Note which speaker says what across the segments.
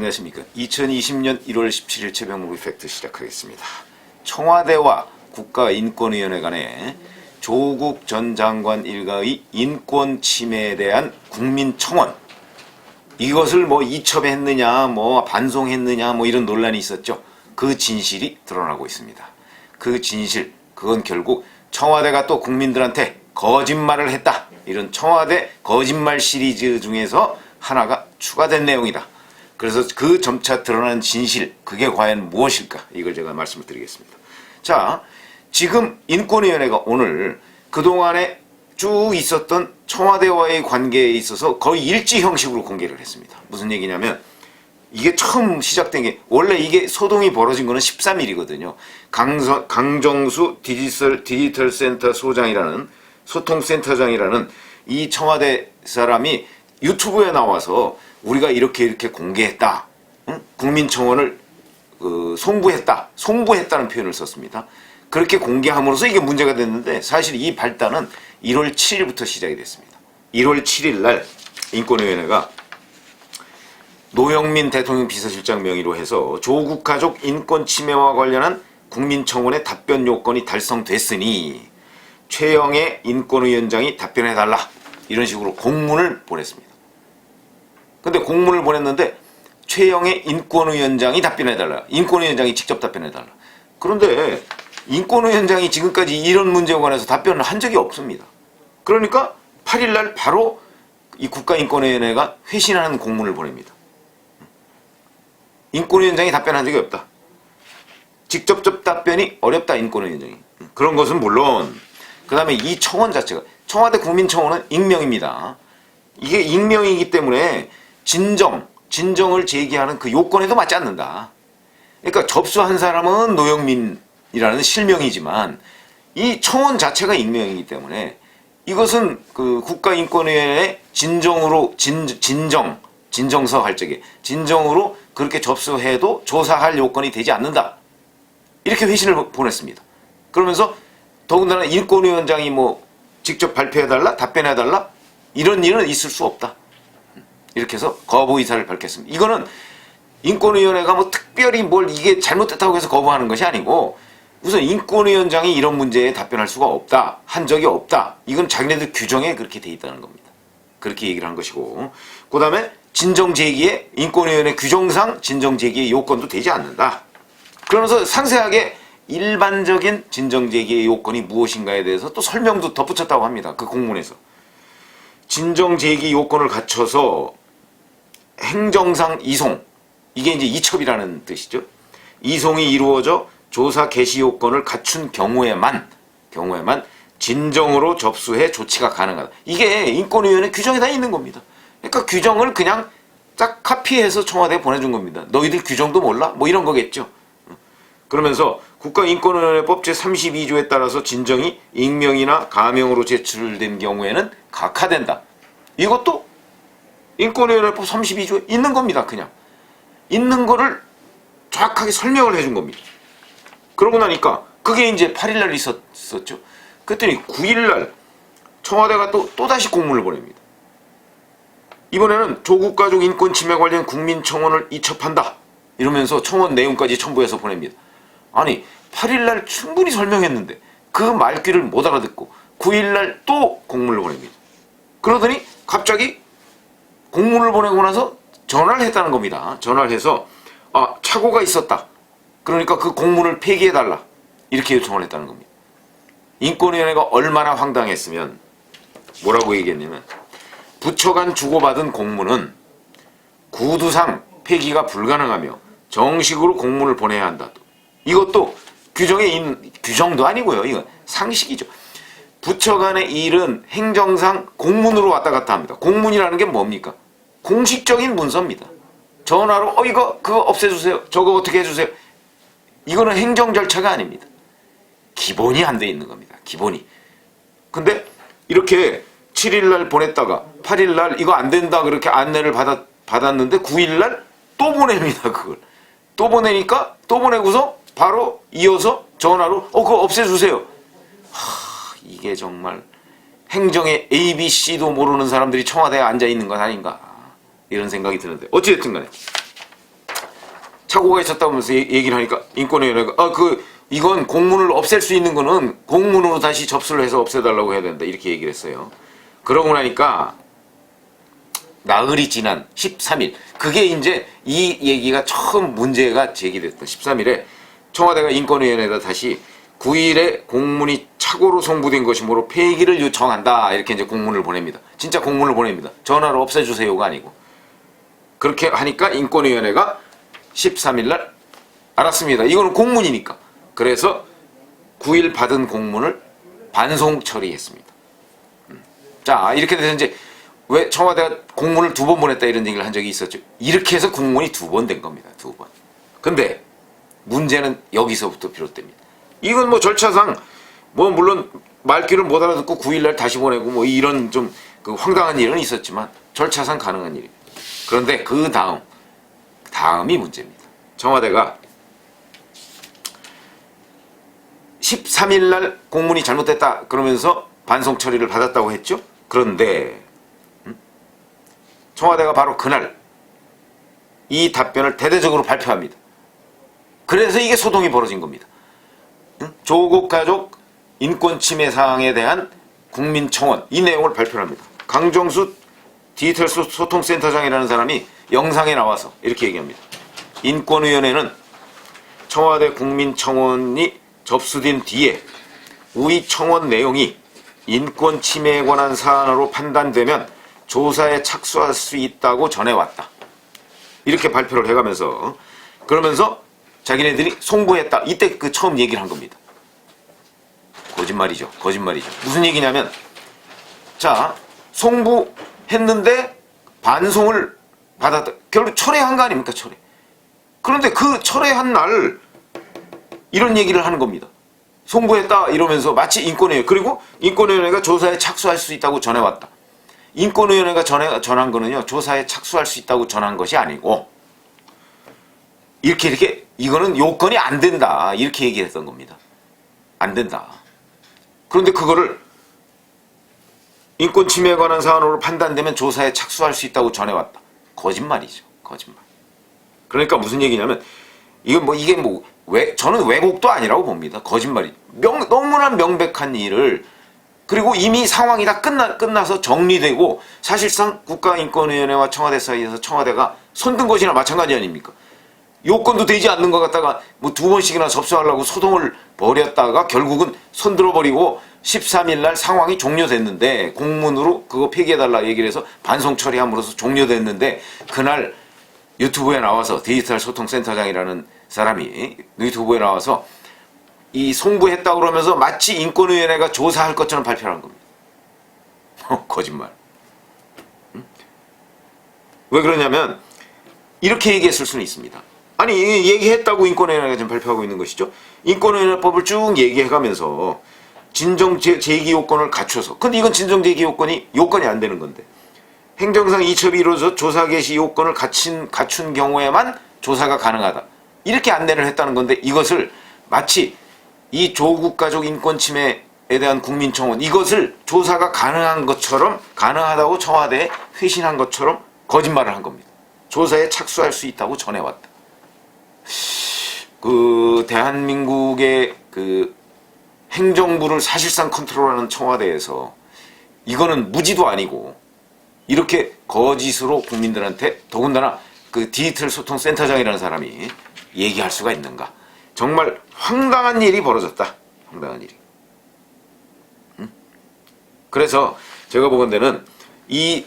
Speaker 1: 안녕하십니까. 2020년 1월 17일 최병무의 팩트 시작하겠습니다. 청와대와 국가인권위원회 간에 조국 전 장관 일가의 인권 침해에 대한 국민청원, 이것을 이첩했느냐 반송했느냐 이런 논란이 있었죠. 그 진실이 드러나고 있습니다. 그 진실, 그건 결국 청와대가 또 국민들한테 거짓말을 했다, 이런 청와대 거짓말 시리즈 중에서 하나가 추가된 내용이다. 그래서 그 점차 드러난 진실, 그게 과연 무엇일까, 이걸 제가 말씀을 드리겠습니다. 자, 지금 인권위원회가 오늘 그동안에 쭉 있었던 청와대와의 관계에 있어서 거의 일지 형식으로 공개를 했습니다. 무슨 얘기냐면, 이게 처음 시작된 게, 원래 이게 소동이 벌어진 거는 13일이거든요. 강정수 디지털 센터 소장이라는, 소통센터장이라는 이 청와대 사람이 유튜브에 나와서 우리가 이렇게 공개했다, 국민청원을 송부했다는 표현을 썼습니다. 그렇게 공개함으로써 이게 문제가 됐는데, 사실 이 발단은 1월 7일부터 시작이 됐습니다. 1월 7일 날 인권위원회가 노영민 대통령 비서실장 명의로 해서 조국 가족 인권 침해와 관련한 국민청원의 답변 요건이 달성됐으니 최영애 인권위원장이 답변해달라, 이런 식으로 공문을 보냈습니다. 근데 공문을 보냈는데 최영애 인권위원장이 답변해달라, 인권위원장이 직접 답변해달라. 그런데 인권위원장이 지금까지 이런 문제에 관해서 답변을 한 적이 없습니다. 그러니까 8일날 바로 이 국가인권위원회가 회신하는 공문을 보냅니다. 인권위원장이 답변한 적이 없다, 직접적 답변이 어렵다, 인권위원장이. 그런 것은 물론, 그 다음에 이 청원 자체가, 청와대 국민청원은 익명입니다. 이게 익명이기 때문에 진정을 제기하는 그 요건에도 맞지 않는다. 그러니까 접수한 사람은 노영민이라는 실명이지만 이 청원 자체가 익명이기 때문에 이것은 그 국가인권위원회 진정서 할 적에 진정으로 그렇게 접수해도 조사할 요건이 되지 않는다, 이렇게 회신을 보냈습니다. 그러면서 더군다나 인권위원장이 직접 발표해달라, 답변해달라, 이런 일은 있을 수 없다, 이렇게 해서 거부 의사를 밝혔습니다. 이거는 인권위원회가 특별히 이게 잘못됐다고 해서 거부하는 것이 아니고, 우선 인권위원장이 이런 문제에 답변할 수가 없다, 한 적이 없다, 이건 자기네들 규정에 그렇게 돼 있다는 겁니다. 그렇게 얘기를 한 것이고, 그 다음에 진정제기에, 인권위원회 규정상 진정제기의 요건도 되지 않는다. 그러면서 상세하게 일반적인 진정제기의 요건이 무엇인가에 대해서 또 설명도 덧붙였다고 합니다. 그 공문에서. 진정제기 요건을 갖춰서 행정상 이송, 이게 이제 이첩이라는 뜻이죠. 이송이 이루어져 조사 개시 요건을 갖춘 경우에만 진정으로 접수해 조치가 가능하다. 이게 인권위원회 규정에 다 있는 겁니다. 그러니까 규정을 그냥 딱 카피해서 청와대에 보내준 겁니다. 너희들 규정도 몰라? 이런 거겠죠. 그러면서 국가인권위원회법 제32조에 따라서 진정이 익명이나 가명으로 제출된 경우에는 각하된다. 이것도 인권위원회법 32조에 있는 겁니다. 그냥 있는 거를 정확하게 설명을 해준 겁니다. 그러고 나니까 그게 이제 8일날 있었죠. 그랬더니 9일날 청와대가 또다시 공문을 보냅니다. 이번에는 조국 가족 인권 침해 관련 국민청원을 이첩한다, 이러면서 청원 내용까지 첨부해서 보냅니다. 아니, 8일날 충분히 설명했는데 그 말귀를 못 알아듣고 9일날 또 공문을 보냅니다. 그러더니 갑자기 공문을 보내고 나서 전화를 했다는 겁니다. 전화를 해서 착오가 있었다, 그러니까 그 공문을 폐기해달라, 이렇게 요청을 했다는 겁니다. 인권위원회가 얼마나 황당했으면 뭐라고 얘기했냐면, 부처 간 주고받은 공문은 구두상 폐기가 불가능하며 정식으로 공문을 보내야 한다. 이것도 규정에 있는, 규정도 아니고요, 이건 상식이죠. 부처 간의 일은 행정상 공문으로 왔다 갔다 합니다. 공문이라는 게 뭡니까? 공식적인 문서입니다. 전화로 그거 없애주세요, 저거 어떻게 해주세요, 이거는 행정 절차가 아닙니다. 기본이 안 돼 있는 겁니다. 기본이. 근데 이렇게 7일날 보냈다가 8일날 이거 안 된다, 그렇게 안내를 받았는데 9일날 또 보냅니다. 그걸 또 보내니까, 또 보내고서 바로 이어서 전화로 그거 없애주세요. 이게 정말 행정의 ABC도 모르는 사람들이 청와대에 앉아있는 것 아닌가, 이런 생각이 드는데, 어찌됐든 간에 착오가 있었다면서 얘기를 하니까 인권위원회가 이건 공문을 없앨 수 있는 거는 공문으로 다시 접수를 해서 없애달라고 해야 된다 이렇게 얘기를 했어요. 그러고 나니까 나흘이 지난 13일 그게 이제 이 얘기가 처음 문제가 제기됐던 13일에 청와대가 인권위원회에다 다시 9일에 공문이 착오로 송부된 것이므로 폐기를 요청한다 이렇게 이제 공문을 보냅니다. 진짜 공문을 보냅니다. 전화로 없애주세요가 아니고. 그렇게 하니까 인권위원회가 13일 날 알았습니다. 이거는 공문이니까. 그래서 9일 받은 공문을 반송 처리했습니다. 자, 이렇게 돼서 이제 왜 청와대가 공문을 2번 보냈다 이런 얘기를 한 적이 있었죠. 이렇게 해서 공문이 2번 된 겁니다. 2번. 근데 문제는 여기서부터 비롯됩니다. 이건 뭐 절차상 뭐 물론 말귀를 못 알아듣고 9일 날 다시 보내고 뭐 이런 좀 그 황당한 일은 있었지만 절차상 가능한 일입니다. 그런데 그 다음이 문제입니다. 청와대가 13일 날 공문이 잘못됐다 그러면서 반송 처리를 받았다고 했죠. 그런데 청와대가 바로 그날 이 답변을 대대적으로 발표합니다. 그래서 이게 소동이 벌어진 겁니다. 조국 가족 인권 침해 사항에 대한 국민청원 이 내용을 발표합니다. 강정수 디지털 소통센터장이라는 사람이 영상에 나와서 이렇게 얘기합니다. 인권위원회는 청와대 국민청원이 접수된 뒤에 우리 청원 내용이 인권 침해에 관한 사안으로 판단되면 조사에 착수할 수 있다고 전해왔다. 이렇게 발표를 해가면서 그러면서 자기네들이 송부했다. 이때 그 처음 얘기를 한 겁니다. 거짓말이죠. 거짓말이죠. 무슨 얘기냐면 자 송부했는데 반송을 받았다. 결국 철회한 거 아닙니까? 철회. 그런데 그 철회한 날 이런 얘기를 하는 겁니다. 송부했다 이러면서 마치 인권위원회 그리고 인권위원회가 조사에 착수할 수 있다고 전해왔다. 인권위원회가 전한 거는요. 조사에 착수할 수 있다고 전한 것이 아니고 이렇게 이거는 요건이 안 된다. 이렇게 얘기했던 겁니다. 안 된다. 그런데 그거를 인권 침해에 관한 사안으로 판단되면 조사에 착수할 수 있다고 전해왔다. 거짓말이죠. 거짓말. 그러니까 무슨 얘기냐면 저는 왜곡도 아니라고 봅니다. 거짓말이. 너무나 명백한 일을 그리고 이미 상황이 다 끝나서 정리되고 사실상 국가인권위원회와 청와대 사이에서 청와대가 손든 것이나 마찬가지 아닙니까? 요건도 되지 않는 것 같다가 뭐 2번씩이나 접수하려고 소동을 벌였다가 결국은 손들어버리고 13일 날 상황이 종료됐는데 공문으로 그거 폐기해달라 얘기를 해서 반송 처리함으로써 종료됐는데 그날 유튜브에 나와서 디지털 소통센터장이라는 사람이 유튜브에 나와서 이 송부했다고 그러면서 마치 인권위원회가 조사할 것처럼 발표를 한 겁니다. 거짓말. 왜 그러냐면 이렇게 얘기했을 수는 있습니다. 아니 얘기했다고 인권위원회가 지금 발표하고 있는 것이죠. 인권위원회법을 쭉 얘기해가면서 진정제기 요건을 갖춰서 근데 이건 진정제기 요건이 안 되는 건데 행정상 이첩이 이루어져 조사 개시 요건을 갖춘 경우에만 조사가 가능하다. 이렇게 안내를 했다는 건데 이것을 마치 이 조국 가족 인권 침해에 대한 국민청원 이것을 조사가 가능하다고 청와대에 회신한 것처럼 거짓말을 한 겁니다. 조사에 착수할 수 있다고 전해왔다. 대한민국의 행정부를 사실상 컨트롤하는 청와대에서 이거는 무지도 아니고 이렇게 거짓으로 국민들한테 더군다나 디지털 소통 센터장이라는 사람이 얘기할 수가 있는가. 정말 황당한 일이 벌어졌다. 황당한 일이. 그래서 제가 보건대는 이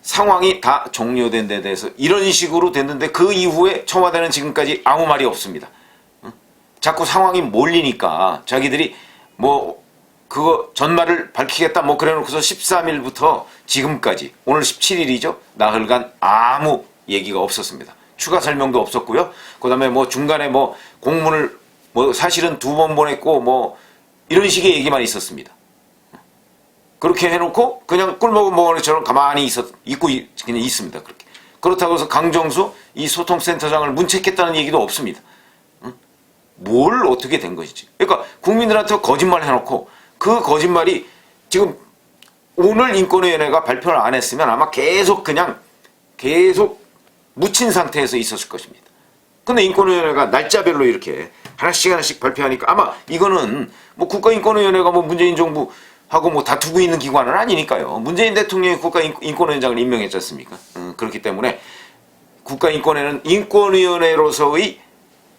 Speaker 1: 상황이 다 종료된 데 대해서 이런 식으로 됐는데 그 이후에 청와대는 지금까지 아무 말이 없습니다. 자꾸 상황이 몰리니까 자기들이 그거 전말을 밝히겠다 그래놓고서 13일부터 지금까지 오늘 17일이죠. 나흘간 아무 얘기가 없었습니다. 추가 설명도 없었고요. 그 다음에 중간에 공문을 사실은 2번 보냈고 이런 식의 얘기만 있었습니다. 그렇게 해놓고 그냥 꿀먹은 멍어리처럼 가만히 그냥 있습니다. 그렇게. 그렇다고 해서 강정수 이 소통센터장을 문책했다는 얘기도 없습니다. 뭘 어떻게 된 것이지. 그러니까 국민들한테 거짓말 해놓고 그 거짓말이 지금 오늘 인권위원회가 발표를 안 했으면 아마 계속 묻힌 상태에서 있었을 것입니다. 근데 인권위원회가 날짜별로 이렇게 하나씩 발표하니까 아마 이거는 뭐 국가인권위원회가 뭐 문재인 정부하고 뭐 다투고 있는 기관은 아니니까요. 문재인 대통령이 국가인권위원장을 임명했지 않습니까? 그렇기 때문에 국가인권위는 인권위원회로서의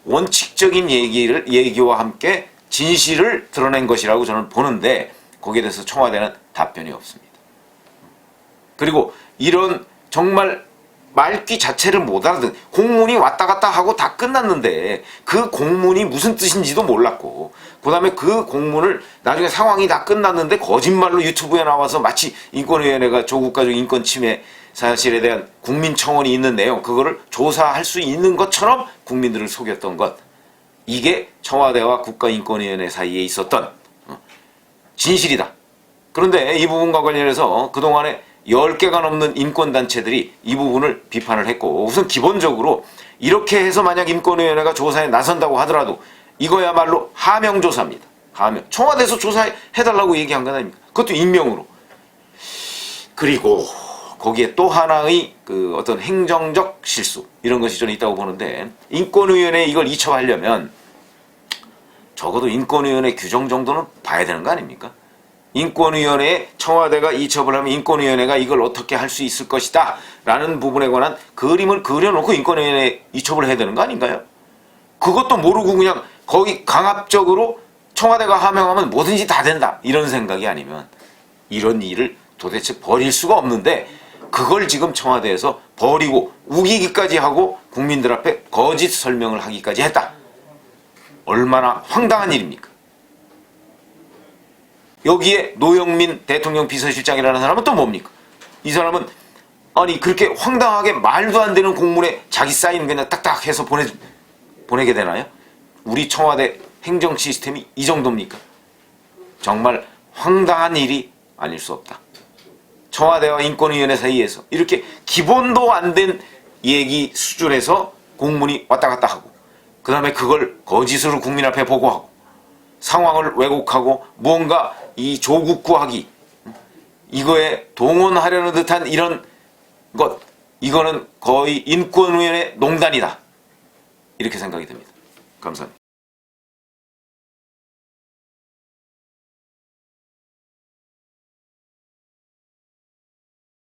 Speaker 1: 원칙적인 얘기와 함께 진실을 드러낸 것이라고 저는 보는데 거기에 대해서 청와대는 답변이 없습니다. 그리고 이런 정말 말귀 자체를 못 알아듣는 공문이 왔다 갔다 하고 다 끝났는데 그 공문이 무슨 뜻인지도 몰랐고 그 다음에 그 공문을 나중에 상황이 다 끝났는데 거짓말로 유튜브에 나와서 마치 인권위원회가 조국가족 인권 침해 사실에 대한 국민청원이 있는 내용 그거를 조사할 수 있는 것처럼 국민들을 속였던 것 이게 청와대와 국가인권위원회 사이에 있었던 진실이다. 그런데 이 부분과 관련해서 그동안에 10개가 넘는 인권단체들이 이 부분을 비판을 했고 우선 기본적으로 이렇게 해서 만약 인권위원회가 조사에 나선다고 하더라도 이거야말로 하명조사입니다. 하명. 청와대에서 조사해달라고 얘기한 건 아닙니까? 그것도 익명으로. 그리고 거기에 또 하나의 그 어떤 행정적 실수 이런 것이 좀 있다고 보는데 인권위원회에 이걸 이첩하려면 적어도 인권위원회 규정 정도는 봐야 되는 거 아닙니까? 인권위원회에 청와대가 이첩을 하면 인권위원회가 이걸 어떻게 할 수 있을 것이다 라는 부분에 관한 그림을 그려놓고 인권위원회에 이첩을 해야 되는 거 아닌가요? 그것도 모르고 그냥 거기 강압적으로 청와대가 하명하면 뭐든지 다 된다 이런 생각이 아니면 이런 일을 도대체 벌일 수가 없는데 그걸 지금 청와대에서 버리고 우기기까지 하고 국민들 앞에 거짓 설명을 하기까지 했다. 얼마나 황당한 일입니까? 여기에 노영민 대통령 비서실장이라는 사람은 또 뭡니까? 이 사람은 아니 그렇게 황당하게 말도 안 되는 공문에 자기 사인 그냥 딱딱 해서 보내게 되나요? 우리 청와대 행정 시스템이 이 정도입니까? 정말 황당한 일이 아닐 수 없다. 청와대와 인권위원회 사이에서 이렇게 기본도 안 된 얘기 수준에서 공문이 왔다 갔다 하고 그 다음에 그걸 거짓으로 국민 앞에 보고하고 상황을 왜곡하고 무언가 이 조국구하기 이거에 동원하려는 듯한 이런 것 이거는 거의 인권위원회 농단이다 이렇게 생각이 듭니다. 감사합니다.